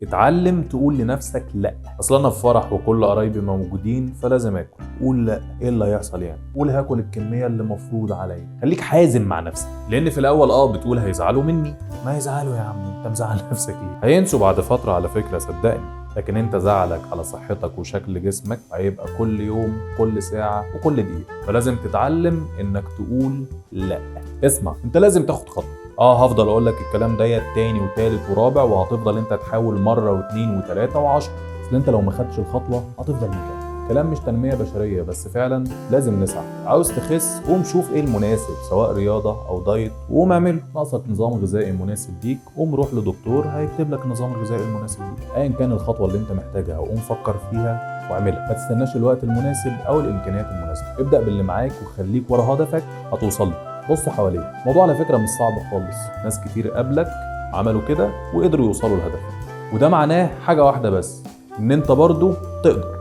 اتعلم تقول لنفسك لا. اصل انا في فرح وكل قرايبي موجودين فلازم اكل. قول لا، ايه اللي هيحصل يعني؟ قول هاكل الكميه اللي مفروض عليا. خليك حازم مع نفسك، لان في الاول بتقول هيزعلوا مني. ما يزعلوا يا عم، انت مزعل نفسك ليه؟ هينسوا بعد فتره على فكره، صدقني. لكن انت زعلك على صحتك وشكل جسمك هيبقى كل يوم، كل ساعه وكل دقيقه. فلازم تتعلم انك تقول لا. اسمع، انت لازم تاخد خطوه. هفضل اقول لك الكلام ده تاني وتالت ورابع، وهتفضل انت تحاول مره واثنين وثلاثه وعشرة. اصل انت لو ما خدتش الخطوه هتفضل مكانك. كلام مش تنميه بشريه بس، فعلا لازم نسعى. عاوز تخس؟ قوم شوف ايه المناسب، سواء رياضه او دايت وقوم اعمله. ناقصك نظام غذائي مناسب ليك، قوم روح لدكتور هيكتب لك النظام الغذائي المناسب ليك. ايا كان الخطوه اللي انت محتاجها قوم فكر فيها واعملها. ما تستناش الوقت المناسب او الامكانيات المناسبه. ابدا باللي معاك وخليك ورا هدفك، هتوصل له. بص حواليك، الموضوع على فكره مش صعب خالص. ناس كتير قبلك عملوا كده وقدروا يوصلوا لهدفهم. وده معناه حاجه واحده بس، ان انت برضو تقدر.